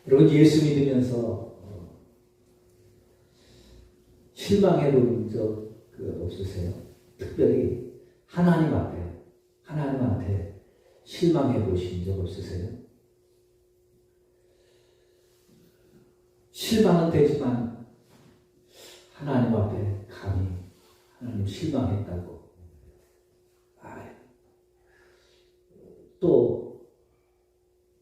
여러분 예수 믿으면서 실망해 본 적 없으세요? 특별히 하나님한테 실망해 보신 적 없으세요? 실망은 되지만 하나님 앞에 감히 하나님 실망했다고 또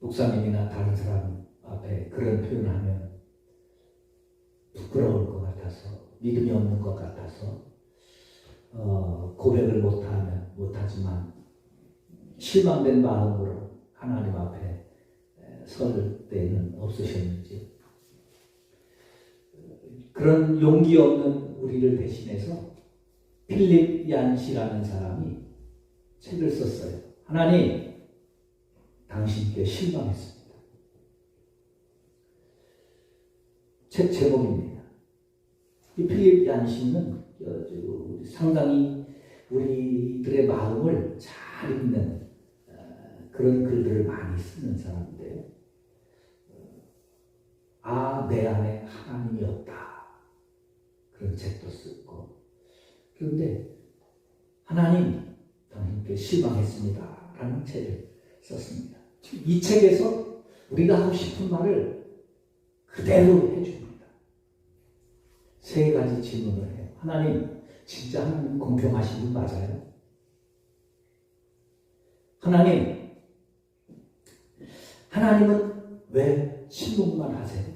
목사님이나 다른 사람 앞에 그런 표현을 하면 부끄러울 것 같아서 믿음이 없는 것 같아서 고백을 못하지만 실망된 마음으로 하나님 앞에 설 때는 없으셨는지 그런 용기 없는 우리를 대신해서 필립 얀시라는 사람이 책을 썼어요. 하나님 당신께 실망했습니다. 책 제목입니다. 이 필립 얀시는 상당히 우리들의 마음을 잘 읽는 그런 글들을 많이 쓰는 사람인데요. 내 안에 하나님이 없다. 그런 책도 쓰고. 그런데 하나님 당신께 실망했습니다. 라는 책을 썼습니다. 이 책에서 우리가 하고 싶은 말을 그대로 해줍니다. 3가지 질문을 해요. 하나님, 진짜 하나님 공평하신 분 맞아요? 하나님은 왜 침묵만 하세요?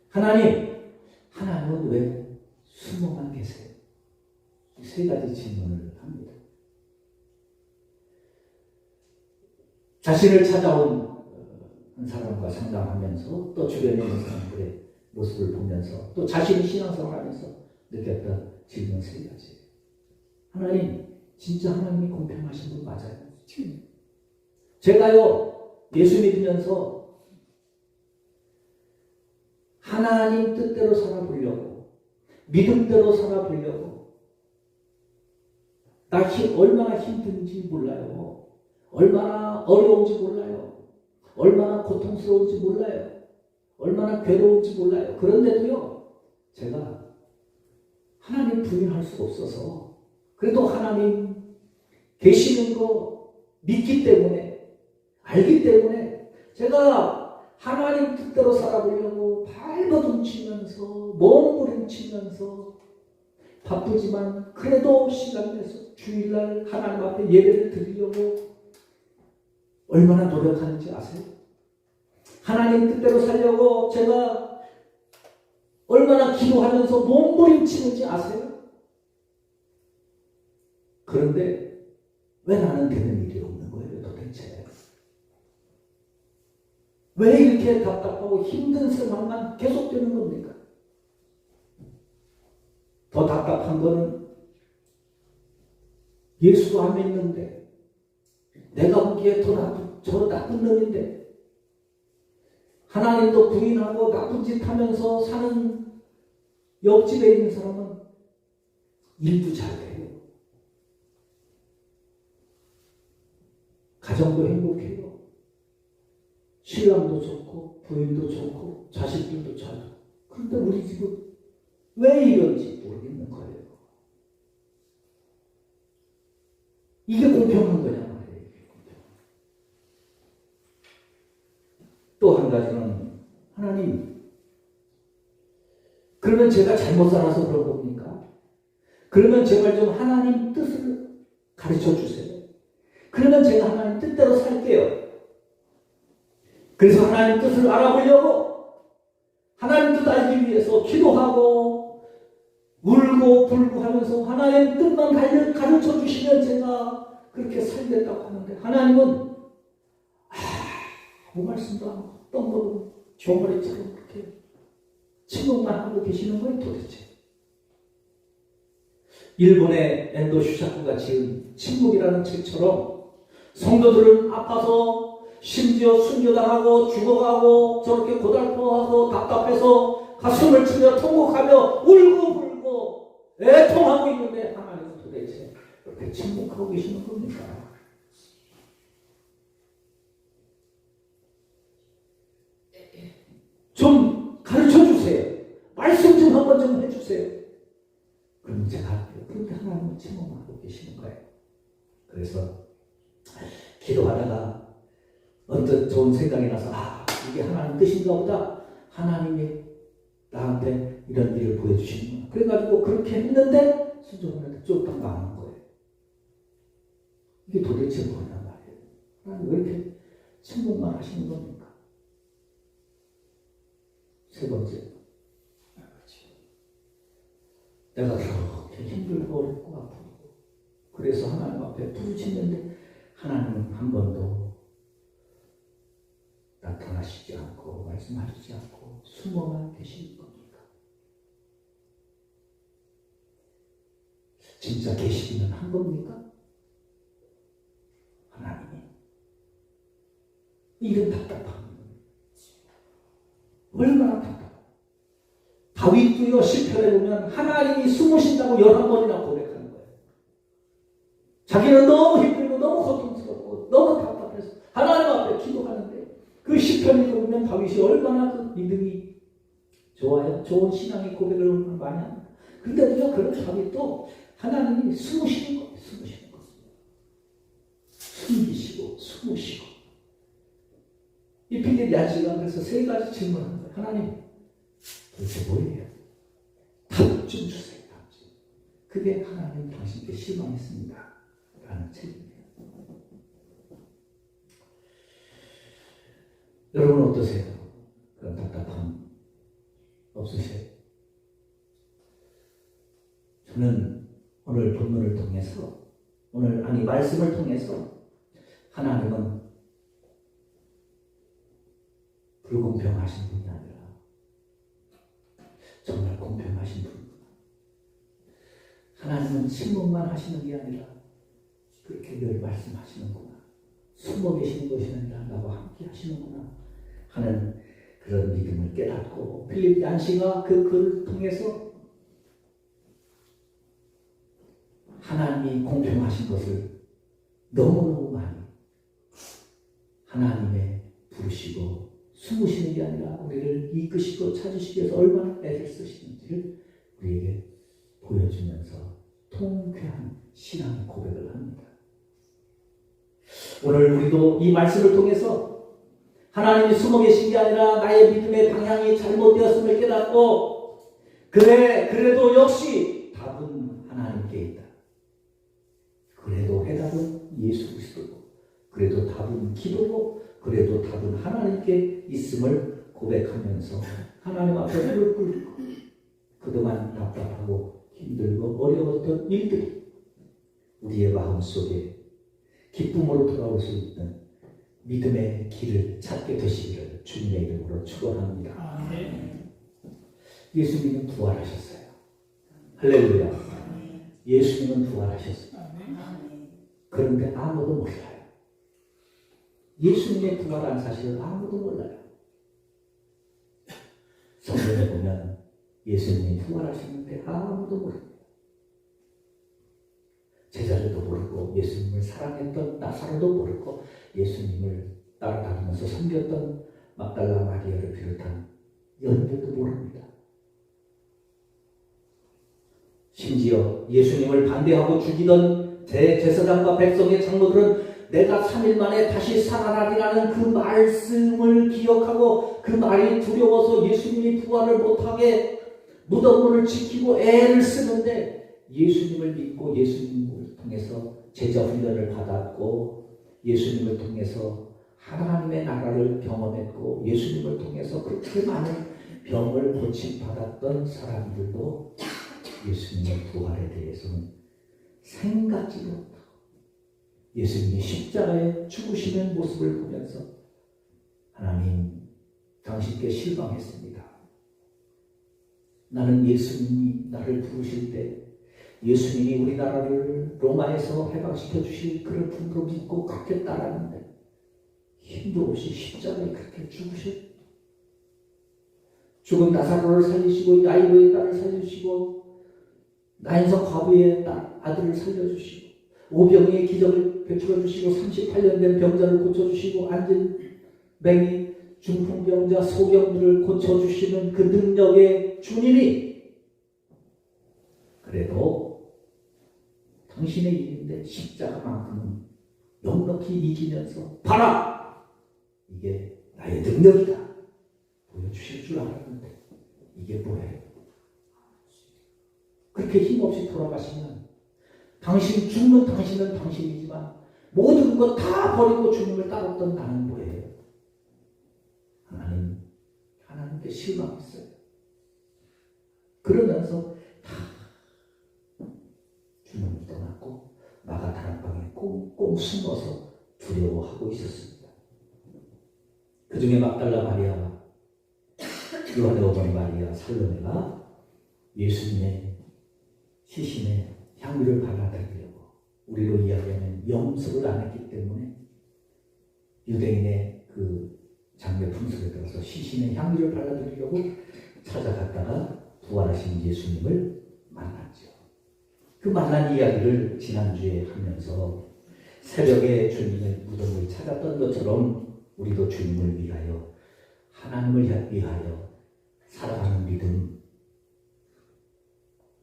하나님은 왜 숨어만 계세요? 이 3가지 질문을 합니다. 자신을 찾아온 한 사람과 상담하면서 또 주변에 있는 사람들의 모습을 보면서 또 자신이 신앙생활하면서 느꼈던 질문 3가지. 하나님, 진짜 하나님이 공평하신 분 맞아요? 제가요, 예수 믿으면서 하나님 뜻대로 살아보려고, 믿음대로 살아보려고, 얼마나 힘든지 몰라요. 얼마나 어려운지 몰라요. 얼마나 고통스러운지 몰라요. 얼마나 괴로운지 몰라요. 그런데도요, 제가 하나님 부인할 수가 없어서, 그래도 하나님 계시는 거 믿기 때문에, 알기 때문에, 제가 하나님 뜻대로 살아보려고 발버둥치면서, 몸부림치면서, 바쁘지만 그래도 시간 내서 주일날 하나님 앞에 예배를 드리려고 얼마나 노력하는지 아세요? 하나님 뜻대로 살려고 제가 얼마나 기도하면서 몸부림치는지 아세요? 그런데 왜 나는 되는 일이 없는 거예요, 도대체? 왜 이렇게 답답하고 힘든 생활만 계속되는 겁니까? 더 답답한 거는 예수도 안 믿는데 내가 보기에 저 나쁜 놈인데 하나님도 부인하고 나쁜 짓 하면서 사는 옆집에 있는 사람은 일도 잘해요. 가정도 행복해요. 신랑도 좋고 부인도 좋고 자식들도 잘. 그런데 우리 집은 왜 이런지 모르겠는 거예요. 이게 공평한 거냐 말이에요. 또 한 가지는 하나님, 그러면 제가 잘못 살아서 그런 겁니까? 그러면 제발 좀 하나님 뜻을 가르쳐 주세요. 그러면 제가 하나님 뜻대로 살게요. 그래서 하나님 뜻을 알아보려고 하나님 뜻 알기 위해서 기도하고 울고 불고 하면서 하나님 뜻만 가르쳐 주시면 제가 그렇게 살겠다고 하는데 하나님은 아무 말씀도 안 하고 똥거로 종머리처럼 그렇게 침묵만 하고 계시는 거예요, 도대체. 일본의 엔도 슈사쿠가 지은 침묵이라는 책처럼 성도들은 아파서 심지어 순교당하고 죽어가고 저렇게 고달퍼하고 답답해서 가슴을 치며 통곡하며 울고 불고 애통하고 있는데 하나님은 도대체 그렇게 침묵하고 계시는 겁니까? 침묵만 하고 계시는 거예요. 그래서 기도하다가 언뜻 좋은 생각이 나서 이게 하나님 뜻인가 보다. 하나님이 나한테 이런 일을 보여주시는구나. 그래가지고 그렇게 했는데 순종하는데 쫄딱 망한 거예요. 이게 도대체 뭐냐 말이에요. 하나님 왜 이렇게 침묵만 하시는 겁니까? 세 번째, 내가 그렇게 힘들고 어렵고 아프고 그래서 하나님 앞에 부르짖는데 하나님은 한 번도 나타나시지 않고 말씀하시지 않고 숨어만 계실 겁니까? 진짜 계시기는 한 겁니까? 하나님이 이런 답답함 얼마나 답답해요. 다윗도요 시편에 보면 하나님이 숨으신다고 11번이나 고백하는 거예요. 자기는 너무 힘들고 너무 고통스럽고 너무 답답해서 하나님 앞에 기도하는데 그 시편을 보면 다윗이 얼마나 그 믿음이 좋아요. 좋은 신앙의 고백을 얼마나 많이 합니다. 그런데도요 그런 다윗도 하나님이 숨으시는 거예요. 숨으시는 거예요. 숨기시고 숨으시고 이 피디 야지가 그래서 세 가지 질문을 거예요. 하나님 도대체 뭐예요? 답 좀 주세요. 답 좀. 그게 하나님 당신께 실망했습니다. 라는 책입니다. 여러분 어떠세요? 그런 답답함 없으세요? 저는 오늘 본문을 통해서 말씀을 통해서 하나님은 불공평하신 분이 아니라 정말 공평하신 분. 하나님은 침묵만 하시는 게 아니라 그렇게 늘 말씀하시는구나. 숨어 계시는 것이 아니라 나와 함께 하시는구나 하는 그런 믿음을 깨닫고 필립 얀시가 그 글을 통해서 하나님이 공평하신 것을 너무너무 많이 하나님의 부르시고 숨으시는 게 아니라 우리를 이끄시고 찾으시기 위해서 얼마나 애를 쓰시는지를 우리에게 보여주면서 통쾌한 신앙의 고백을 합니다. 오늘 우리도 이 말씀을 통해서 하나님이 숨어 계신 게 아니라 나의 믿음의 방향이 잘못되었음을 깨닫고 그래도 역시 답은 하나님께 있다. 그래도 해답은 예수 그리스도고 그래도 답은 기도고 그래도 답은 하나님께 있음을 고백하면서 하나님 앞에 무릎 꿇고 그동안 답답하고 힘들고 어려웠던 일들이 우리의 마음속에 기쁨으로 돌아올 수 있는 믿음의 길을 찾게 되시기를 주님의 이름으로 축원합니다. 예수님은 부활하셨어요. 할렐루야. 예수님은 부활하셨어요. 그런데 아무도 몰라요. 예수님의 부활한 사실을 아무도 몰라요. 성경에 보면 예수님이 부활하셨는데 아무도 모릅니다. 제자들도 모르고 예수님을 사랑했던 나사로도 모르고 예수님을 따라다니면서 섬겼던 막달라 마리아를 비롯한 연들도 모릅니다. 심지어 예수님을 반대하고 죽이던 대제사장과 백성의 장로들은 내가 3일 만에 다시 살아나리라는 그 말씀을 기억하고 그 말이 두려워서 예수님이 부활을 못하게 무덤문을 지키고 애를 쓰는데 예수님을 믿고 예수님을 통해서 제자 훈련을 받았고 예수님을 통해서 하나님의 나라를 경험했고 예수님을 통해서 그렇게 많은 병을 고침받았던 사람들도 예수님의 부활에 대해서는 생각지도 못하고 예수님이 십자가에 죽으시는 모습을 보면서 하나님 당신께 실망했습니다. 나는 예수님이 나를 부르실 때 예수님이 우리나라를 로마에서 해방시켜 주실 그런 분으로 믿고 그렇게 따랐는데 힘도 없이 십자가에 그렇게 죽으셨 죽은 나사로를 살리시고 야이로의 딸을 살려주시고 나인성 과부의 아들을 살려주시고 오병이의 기적을 베풀어주시고 38년 된 병자를 고쳐주시고 앉은 맹이 중풍병자 소경들을 고쳐주시는 그 능력의 주님이 그래도 당신의 일인데 십자가만큼은 넉넉히 이기면서 봐라! 이게 나의 능력이다. 보여주실 줄 알았는데 이게 뭐예요? 그렇게 힘없이 돌아가시면 당신 죽는 당신은 당신이지만 모든 것 다 버리고 주님을 따랐던 나는 뭐예요? 하나님께 실망했어요. 그러면서 다 주님을 떠났고 마가 다락방에 꽁꽁 숨어서 두려워하고 있었습니다. 그 중에 막달라 마리아와 요한의 어머니 마리아 살로메가 예수님의 시신에 향유를 발라드리려고, 우리로 이야기하면 영습을 안 했기 때문에 유대인의 그 장례 풍습에 들어서 시신에 향유를 발라드리려고 찾아갔다가 부활하신 예수님을 만났죠. 그 만난 이야기를 지난주에 하면서 새벽에 주님의 무덤을 찾았던 것처럼 우리도 주님을 위하여, 하나님을 위하여 살아가는 믿음,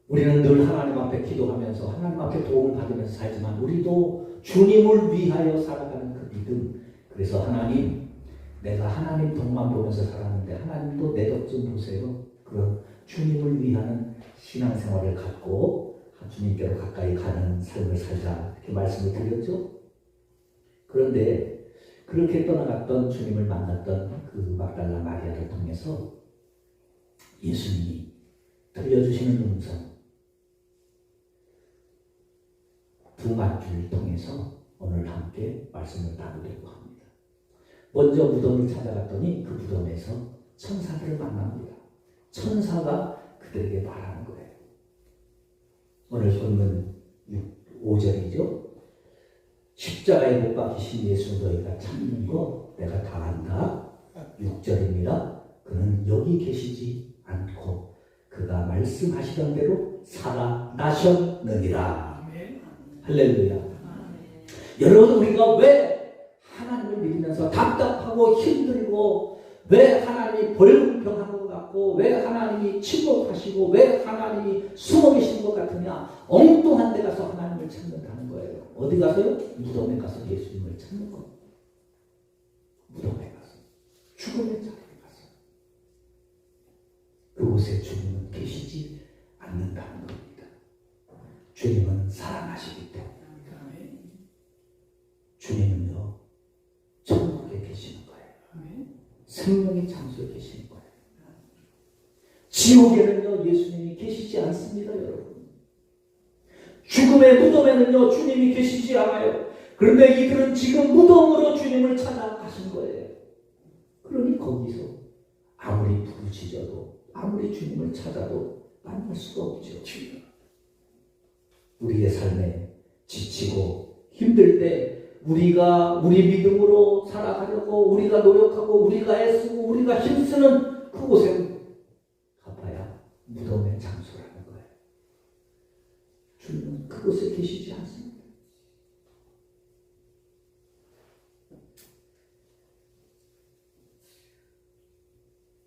우리는 늘 하나님 앞에 기도하면서 하나님 앞에 도움을 받으면서 살지만 우리도 주님을 위하여 살아가는 그 믿음. 그래서 하나님, 내가 하나님 덕만 보면서 살았는데 하나님도 내 덕 좀 보세요. 그런 주님을 위하는 신앙생활을 갖고 주님께로 가까이 가는 삶을 살자, 이렇게 말씀을 드렸죠. 그런데 그렇게 떠나갔던 주님을 만났던 그 막달라 마리아를 통해서 예수님이 들려주시는 음성 두 마디를 통해서 오늘 함께 말씀을 나누려고 합니다. 먼저 무덤을 찾아갔더니 그 무덤에서 천사들을 만납니다. 천사가 그들에게 말하는 거예요. 오늘 본문 5절이죠. 십자가에 못 박히신 예수 너희가 찾는 거 내가 다 안다. 6절입니다. 그는 여기 계시지 않고 그가 말씀하시던 대로 살아나셨느니라. 할렐루야. 여러분, 우리가 왜 하나님을 믿으면서 답답하고 힘들고, 왜 하나님이 벌금병한 것 같고, 왜 하나님이 침묵하시고, 왜 하나님이 숨어 계신 것 같으냐? 엉뚱한 데 가서 하나님을 찾는다는 거예요. 어디 가서요? 무덤에 가서 예수님을 찾는 거예요. 무덤에 가서, 죽음의 자리에 가서. 그곳에 주님은 계시지 않는다는 겁니다. 주님은 살아나시기 때문에. 주님은요, 천국에 계시는 거예요. 생명의 장소에 계시는 거예요. 지옥에는요, 예수님이 계시지 않습니다, 여러분. 죽음의 무덤에는요, 주님이 계시지 않아요. 그런데 이들은 지금 무덤으로 주님을 찾아가신 거예요. 그러니 거기서 아무리 부르짖어도, 아무리 주님을 찾아도 만날 수가 없죠. 우리의 삶에 지치고 힘들 때 우리가 우리 믿음으로 살아가려고 우리가 노력하고 우리가 애쓰고 우리가 힘쓰는 그곳에 가봐야 무덤의 장소라는 거예요. 주님은 그곳에 계시지 않습니다.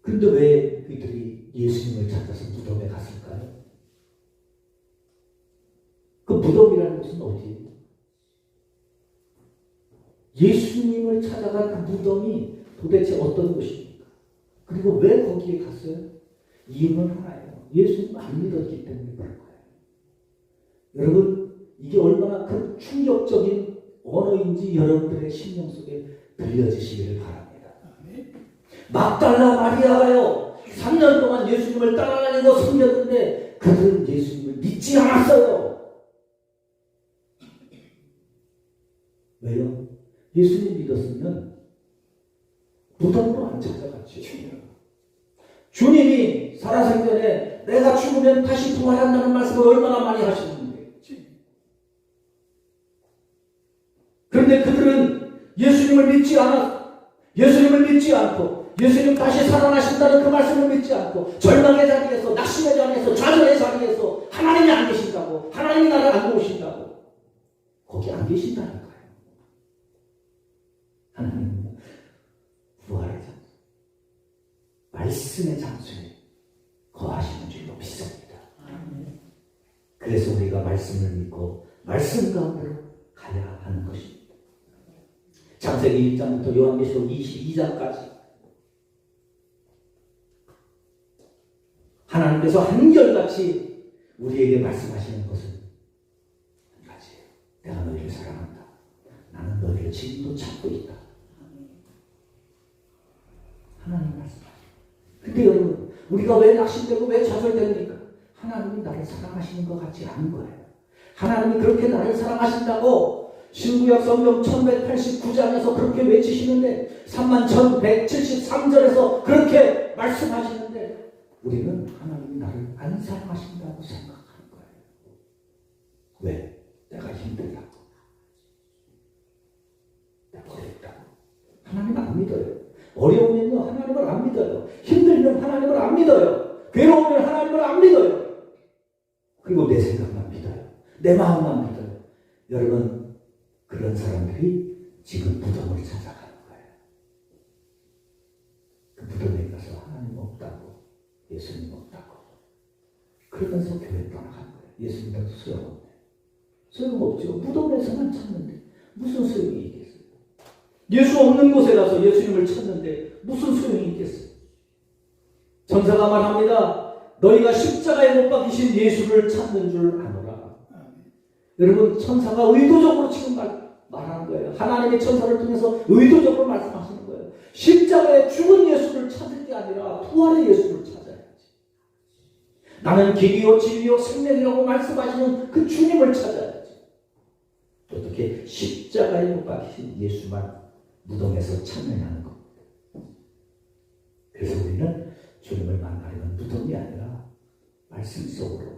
그런데 왜 그들이 예수님을 찾아서 무덤에 갔을까요? 그 무덤이라는 것은 어디예요? 예수님을 찾아간 그 무덤이 도대체 어떤 곳입니까? 그리고 왜 거기에 갔어요? 이유는 하나예요. 예수님 안 믿었기 때문에 그런 거예요. 여러분, 이게 얼마나 큰 충격적인 언어인지 여러분들의 심령 속에 들려지시기를 바랍니다. 막달라 마리아가요, 3년 동안 예수님을 따라다니고 섬겼는데 그들은 예수님을 믿지 않았어요. 왜요? 예수님 믿었으면 무덤으로 안 찾아갔죠. 주님이 살아생전에 내가 죽으면 다시 부활한다는 말씀을 얼마나 많이 하시는데, 그런데 그들은 예수님을 믿지 않고 예수님 다시 살아나신다는 그 말씀을 믿지 않고 절망의 자리에서, 낙심의 자리에서, 좌절의 자리에서 하나님이 안 계신다고, 하나님이 나를 안 도우신다고, 거기 안 계신다니까요. 하나님은 부활의 장소, 말씀의 장소에 거하시는 줄로 믿습니다. 그래서 우리가 말씀을 믿고 말씀 가운데로 가야 하는 것입니다. 창세기 1장부터 요한계시록 22장까지 하나님께서 한결같이 우리에게 말씀하시는 것은 한 가지예요. 내가 너희를 사랑한다. 나는 너희를 지금도 찾고 있다. 하나님 말씀하시죠. 근데 여러분, 우리가 왜 낙심되고 왜 좌절됩니까? 하나님이 나를 사랑하시는 것 같지 않은 거예요. 하나님이 그렇게 나를 사랑하신다고 신구약 성경 1189장에서 그렇게 외치시는데 31,173절에서 그렇게 말씀하시는데 우리는 하나님이 나를 안 사랑하신다고 생각하는 거예요. 왜? 내가 힘들다고, 내가 어렵다고. 하나님 안 믿어요. 어려우면요 하나님을 안 믿어요. 힘들면 하나님을 안 믿어요. 괴로우면 하나님을 안 믿어요. 그리고 내 생각만 믿어요. 내 마음만 믿어요. 여러분, 그런 사람들이 지금 무덤을 찾아가는 거예요. 그 무덤에 가서 하나님 없다고, 예수님 없다고 그러면서 교회 떠나가는 거예요. 예수님 믿어도 소용없네. 소용없죠. 무덤에서만 찾는데 무슨 소용이 있겠어요? 예수 없는 곳에 가서 예수님을 찾는데 무슨 소용이 있겠어요? 전사가 말합니다. 너희가 십자가에 못 박히신 예수를 찾는 줄 아노라. 여러분, 천사가 의도적으로 지금 말하는 거예요. 하나님의 천사를 통해서 의도적으로 말씀하시는 거예요. 십자가에 죽은 예수를 찾을 게 아니라 부활의 예수를 찾아야지. 나는 길이요 진리요 생명이라고 말씀하시는 그 주님을 찾아야지. 어떻게 십자가에 못 박히신 예수만 무덤에서 찾느냐는 겁니다. 그래서 우리는 주님을 만나려면 무덤이 아니라 말씀 속으로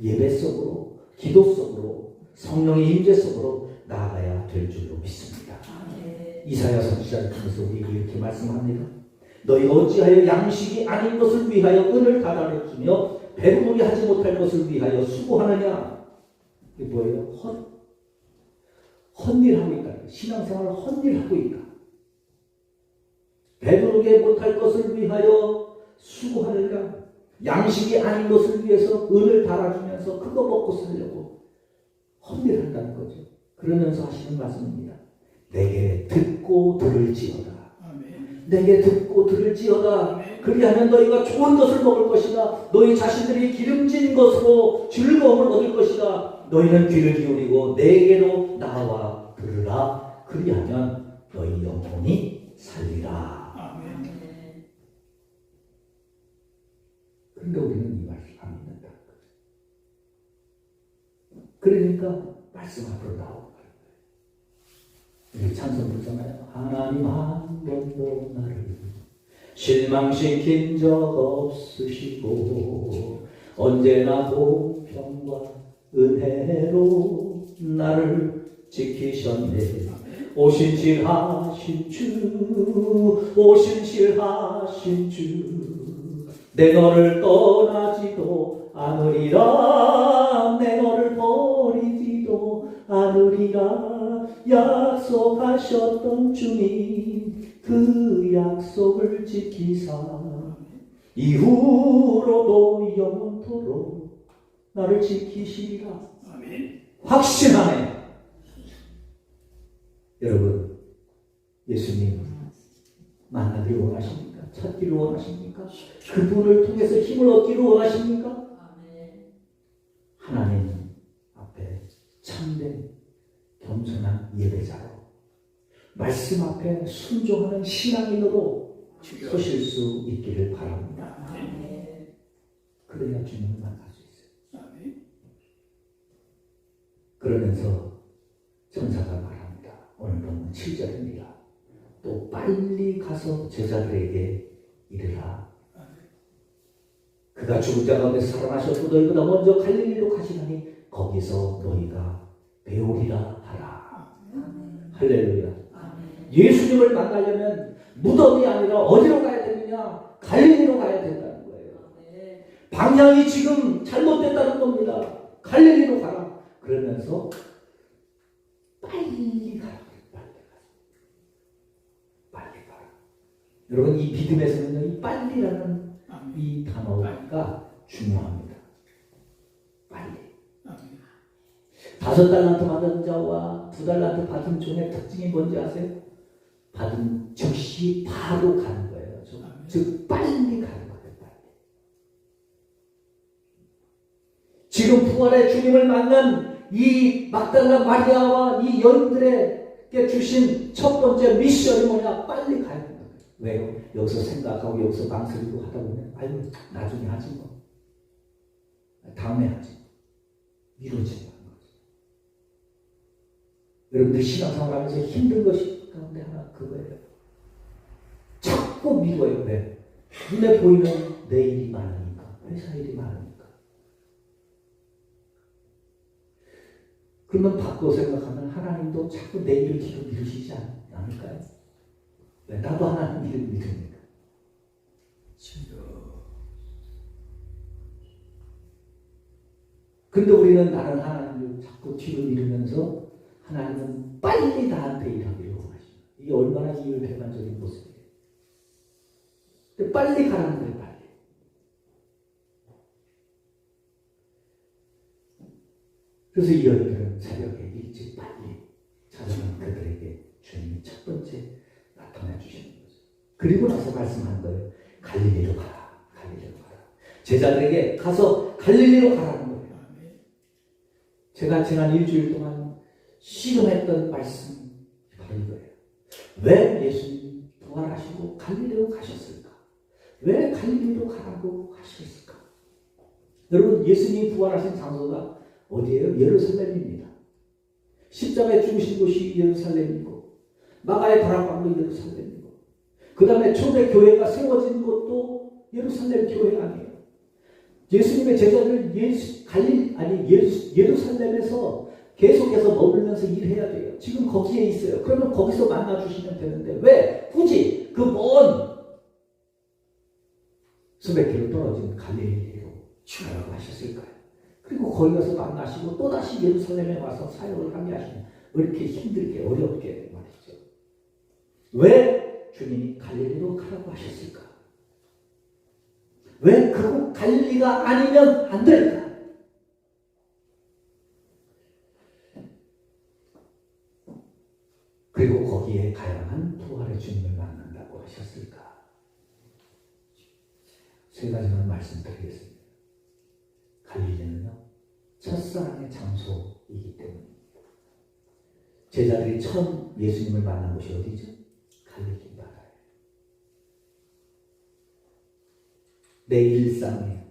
예배 속으로, 기도 속으로, 성령의 임재 속으로 나아가야 될 줄로 믿습니다. 이사야 선지자를 통해서 우리에게 이렇게 말씀합니다. 너희가 어찌하여 양식이 아닌 것을 위하여 은을 달아내 주며 배부르게 하지 못할 것을 위하여 수고하느냐. 이게 뭐예요? 헛일하고 있다. 신앙생활을 헛일하고 있다. 배부르게 못할 것을 위하여 수고하느냐. 양식이 아닌 것을 위해서 은을 달아주면서 그거 먹고 살려고 헛일한다는 거죠. 그러면서 하시는 말씀입니다. 내게 듣고 들을지어다. 아멘. 내게 듣고 들을지어다. 아멘. 그리하면 너희가 좋은 것을 먹을 것이다. 너희 자신들이 기름진 것으로 즐거움을 얻을 것이다. 너희는 귀를 기울이고 내게로 나와 들으라. 그리하면 너희 영혼이 살리라. 아멘. 그런데 우리는 이 말씀 안 믿는다는 거죠. 그러니까 말씀 앞으로 나오고 우리 찬송 부르잖아요. 하나님 한 번도 나를 실망시킨 적 없으시고 언제나 보평과 은혜로 나를 지키셨네. 오신실하신 주, 오신실하신 주, 내 너를 떠나지도 않으리라. 내 너를 버리지도 않으리라. 약속하셨던 주님, 그 약속을 지키사 이후로도 영원토록 나를 지키시리라. 아멘. 확신하네. 여러분, 예수님 만나기를 원하십니까? 찾기를 원하십니까? 그분을 통해서 힘을 얻기를 원하십니까? 하나님 앞에 참된 겸손한 예배자로 말씀 앞에 순종하는 신앙인으로 서실 수 있기를 바랍니다. 그래야 주님을 만날 수 있어요. 그러면서 천사가 말합니다. 오늘 본문 7절입니다. 또 빨리 가서 제자들에게 이르라. 그가 죽은 자 가운데 살아나셨고 너희보다 먼저 갈릴리로 가시나니 거기서 너희가 배우리라 하라. 할렐루야. 예수님을 만나려면 무덤이 아니라 어디로 가야 되느냐? 갈릴리로 가야 된다는 거예요. 방향이 지금 잘못됐다는 겁니다. 갈릴리로 가라. 그러면서 빨리 가라. 여러분, 이 믿음에서는 이 빨리라는 이 단어가 중요합니다. 빨리. 5달란트 받은 자와 2달란트 받은 종의 특징이 뭔지 아세요? 받은 즉시 바로 가는 거예요. 즉 빨리 가는 거예요. 빨리. 지금 부활의 주님을 만난 이 막달라 마리아와 이 여인들에게 주신 첫 번째 미션이 뭐냐? 빨리 가야 된다. 왜요? 여기서 생각하고 여기서 망설이고 하다 보면 아유 나중에 하지 뭐. 다음에 하지. 미뤄지는 거죠. 여러분들 신앙생활 하면서 힘든 것이 가운데 하나 그거예요. 자꾸 미뤄요. 왜? 눈에 보이는 내 일이 많으니까. 회사 일이 많으니까. 그러면 바꿔 생각하면 하나님도 자꾸 내 일을 뒤로 미루시지 않을까요? 왜? 나도 하나님 일을 믿으니까. 근데 우리는 나는 하나님을 자꾸 뒤로 미루면서 하나님은 빨리 나한테 일하기를 원하십니다. 이게 얼마나 이율배반적인 모습이에요. 근데 빨리 가라는 거예요. 빨리. 그래서 이 여인들은 새벽에 일찍 빨리 찾아간 그들에게 주님이 첫 번째 나타나 주시는 거죠. 그리고 나서 말씀한 거예요. 갈릴리로 가라. 갈릴리로 가라. 제자들에게 가서 갈릴리로 가라는 거예요. 제가 지난 일주일 동안 실험했던 말씀이 바로 이거예요. 왜 예수님이 부활하시고 갈릴리로 가셨을까? 왜 갈릴리로 가라고 하셨을까? 여러분, 예수님이 부활하신 장소가 어디예요? 예루살렘입니다. 십자가에 죽으신 곳이 예루살렘이고 마가의 다락방도 예루살렘이고 그 다음에 초대 교회가 세워진 곳도 예루살렘 교회 아니에요. 예수님의 제자들 예루살렘에서 계속해서 머물면서 일해야 돼요. 지금 거기에 있어요. 그러면 거기서 만나주시면 되는데 왜 굳이 그 먼 수백 킬로 떨어진 갈릴리로 가라고 하셨을까요? 그리고 거기 가서 만나시고 또다시 예루살렘에 와서 사역을 하게 하시면 왜 이렇게 힘들게 어렵게 말이죠. 왜 주님이 갈릴리로 가라고 하셨을까? 왜 그곳 갈릴리가 아니면 안 될까? 그리고 거기에 가야만 부활의 주님을 만난다고 하셨을까? 세 가지만 말씀드리겠습니다. 갈릴리는요, 첫사랑의 장소이기 때문입니다. 제자들이 처음 예수님을 만난 곳이 어디죠? 갈릴리 바다예요. 내 일상에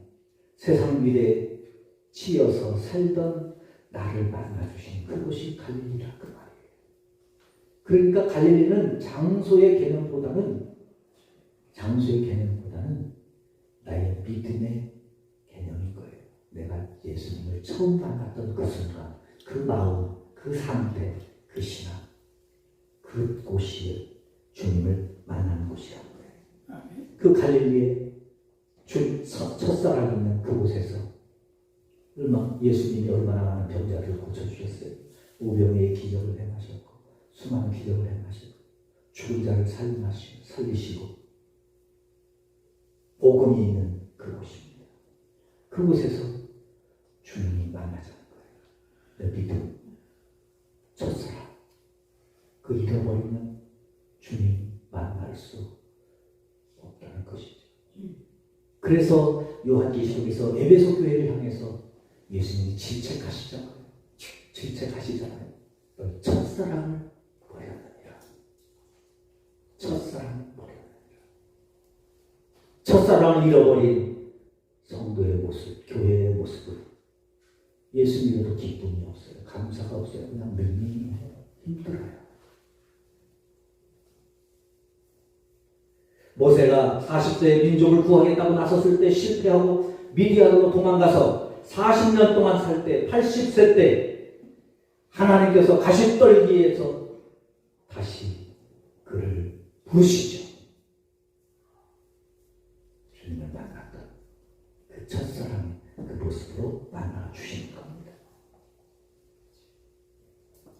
세상 미래에 치여서 살던 나를 만나주신 그곳이 갈릴리라 그 말이에요. 그러니까 갈릴리는 장소의 개념보다는 나의 믿음의 개념인 거예요. 내가 예수님을 처음 만났던 그 순간, 그 마음, 그 상태, 그 신앙, 그곳이 주님을 만나는 곳이라는 거예요. 그 갈릴리에 첫사랑이 있는 그곳에서 예수님이 얼마나 많은 병자를 고쳐주셨어요. 오병이의 기적을 행하셨고 수많은 기적을 행하시고 죽은 자를 살리시고 복음이 있는 그곳입니다. 그곳에서 주님이 만나자는 거예요. 내 믿음, 첫사랑. 그 잃어버리면 주님 만날 수 없다는 것이죠. 그래서 요한계시록에서 에베소 교회를 향해서 예수님이 질책하시잖아요. 너 첫사랑을 버렸느니라. 첫사랑을 버렸느니라. 첫사랑을 잃어버린 성도의 모습, 교회의 모습을 예수 믿어도 기쁨이 없어요. 감사가 없어요. 그냥 맹맹해요. 힘들어요. 모세가 40세에 민족을 구하겠다고 나섰을 때 실패하고 미디안으로 도망가서 40년 동안 살 때 80세 때 하나님께서 가시떨기에서 다시 그를 부르시죠. 주님을 만났던 그 첫사랑의 그 모습으로 만나 주시는 겁니다.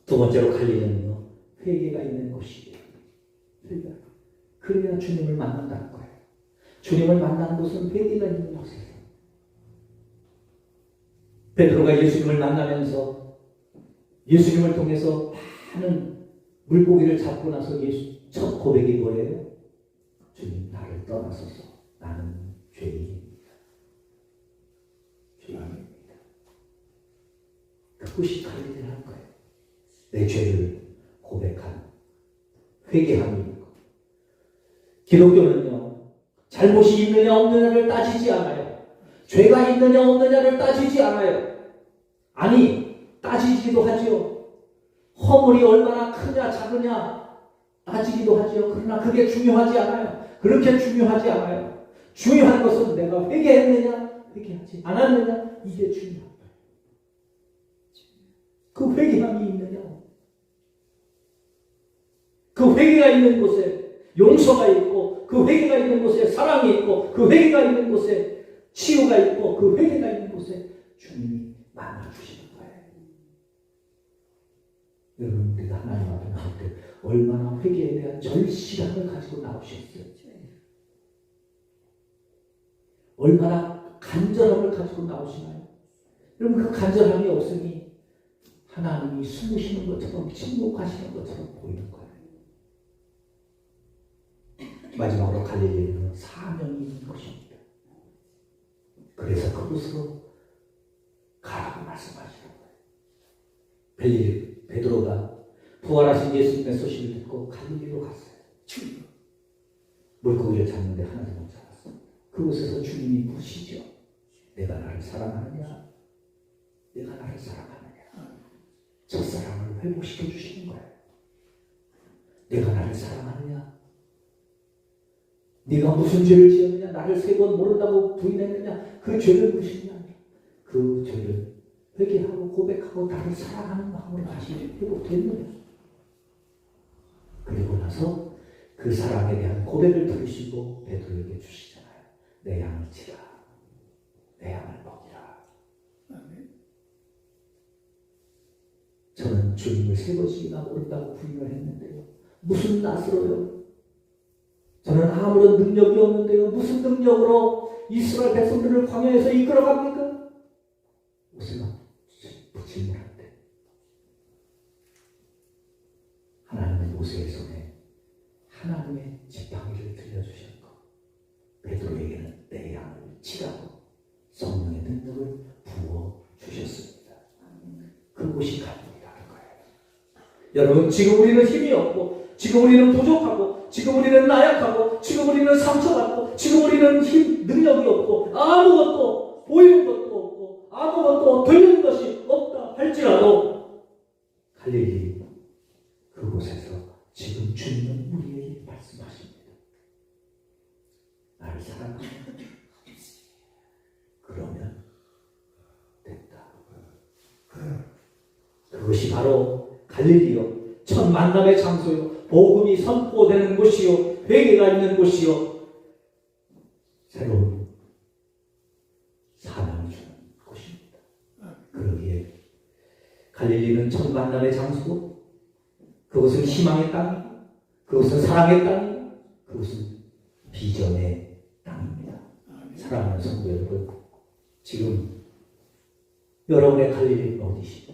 두 번째로 갈릴리는요, 회개가 있는 곳이에요. 회개가. 그래야 주님을 만난다는 거예요. 주님을 만나는 곳은 회개가 있는 곳이에요. 베드로가 예수님을 만나면서 예수님을 통해서 많은 물고기를 잡고 나서 예수 첫 고백이 뭐예요? 주님, 나를 떠나소서. 나는 죄인입니다. 죄인입니다. 그것이 갈릴리를 한 거예요. 내 죄를 고백한 회개함이 있는 것. 기독교는요, 잘못이 있느냐 없느냐를 따지지 않아요. 죄가 있느냐 없느냐를 따지지 않아요. 아니, 따지기도 하지요. 허물이 얼마나 크냐 작으냐 따지기도 하지요. 그러나 그게 중요하지 않아요. 그렇게 중요하지 않아요. 중요한 것은 내가 회개했느냐 회개하지 않았느냐, 이게 중요한 거예요. 그 회개함이 있느냐, 그 회개가 있는 곳에 용서가 있고, 그 회개가 있는 곳에 사랑이 있고, 그 회개가 있는 곳에 치유가 있고, 그 회개가 있는 곳에 주님이 만나주시는 거예요. 여러분, 우리가 하나님 앞에 나올 때 얼마나 회개에 대한 절실함을 가지고 나오셨어요. 얼마나 간절함을 가지고 나오시나요? 여러분, 그 간절함이 없으니 하나님이 숨으시는 것처럼 침묵하시는 것처럼 보이는 거예요. 마지막으로 갈릴리는 사명이 있는 것입니다. 그래서 그곳으로 가라고 말씀하시는 거예요. 베드로가 부활하신 예수님의 소식을 듣고 갈릴리로 갔어요. 물고기를 잡는데 하나도 못 잡았어요. 그곳에서 주님이 묻으시죠. 내가 나를 사랑하느냐? 내가 나를 사랑하느냐? 첫사랑을 회복시켜 주시는 거예요. 내가 나를 사랑하느냐? 네가 무슨 죄를 지었느냐? 나를 3번 모른다고 부인했느냐? 그 죄를 무시냐? 그 죄를 회개하고 고백하고 나를 사랑하는 마음으로 다시 회복됐느냐? 그리고 나서 그 사랑에 대한 고백을 들으시고 베드로에게 주시잖아요. 내 양을 치라. 내 양을 먹이라. 저는 주님을 3번씩이나 모른다고 부인을 했는데요. 무슨 낯으로요? 저는 아무런 능력이 없는데요. 무슨 능력으로 이스라엘 백성들을 광야에서 이끌어갑니까? 무슨 질문한데 하나님은 모세의 손에 하나님의 지팡이를 들려주셨고 베드로에게는 내 양을 치라고 성령의 능력을 부어주셨습니다. 그것이 갈릴리라는 거예요. 여러분, 지금 우리는 힘이 없고, 지금 우리는 부족하고, 지금 우리는 나약하고, 지금 우리는 상처받고, 지금 우리는 능력이 없고, 아무것도 보이는 것도 없고, 아무것도 되는 것이 없다 할지라도 갈릴리 그곳에서 지금 주님은 우리에게 말씀하십니다. 나를 사랑하면 그러면 됐다. 그것이 바로 갈릴리요, 첫 만남의 장소요, 복음이 선포되는 곳이요, 회개가 있는 곳이요, 새로운 사명을 주는 곳입니다. 그러기에 갈릴리는 첫 만남의 장소고, 그것은 희망의 땅이고, 그것은 사랑의 땅이고, 그것은 비전의 땅입니다. 사랑하는 성도 여러분, 지금 여러분의 갈릴리는 어디십니까?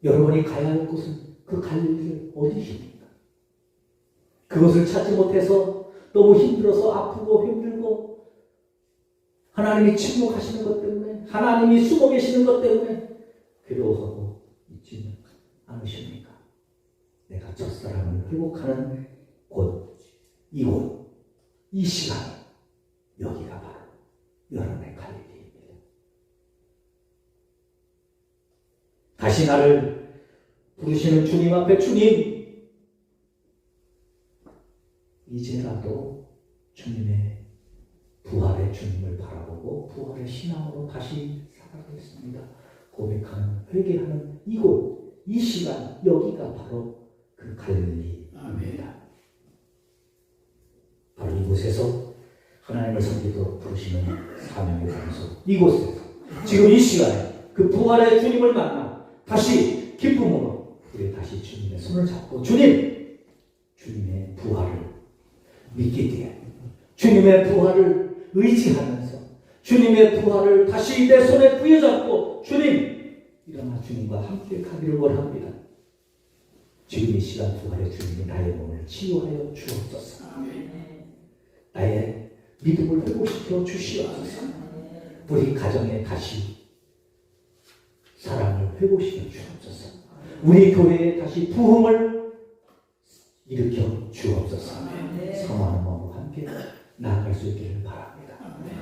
여러분이 가야 할 곳은 그 갈릴리 어디십니까? 그것을 찾지 못해서 너무 힘들어서 아프고 힘들고 하나님이 침묵하시는 것 때문에, 하나님이 숨어 계시는 것 때문에 괴로워하고 있지는 않으십니까? 내가 첫사랑을 회복하는 곳, 이곳, 이 시간, 여기가 바로 여러분의 갈릴리입니다. 다시 나를 부르시는 주님 앞에, 주님, 이제라도 주님의 부활의 주님을 바라보고 부활의 신앙으로 다시 살아가겠습니다. 고백하는, 회개하는 이곳, 이 시간, 여기가 바로 그 갈릴리입니다. 바로 이곳에서 하나님을 섬기도록 부르시는 사명의 장소, 이곳에서 지금 이 시간에 그 부활의 주님을 만나 다시 기쁨으로 우리 다시 주님의 손을 잡고, 주님, 주님의 부활을 믿기기에, 주님의 부활을 의지하면서 주님의 부활을 다시 내 손에 부여잡고, 주님, 일어나 주님과 함께 가기를 원합니다. 지금 이 시간 부활의 주님이 나의 몸을 치유하여 주옵소서. 나의 믿음을 회복시켜 주시옵소서. 우리 가정에 다시 사랑을 회복시켜 주옵소서. 우리 교회에 다시 부흥을 일으켜 주옵소서. 사모하는 마음과 함께 나아갈 수 있기를 바랍니다.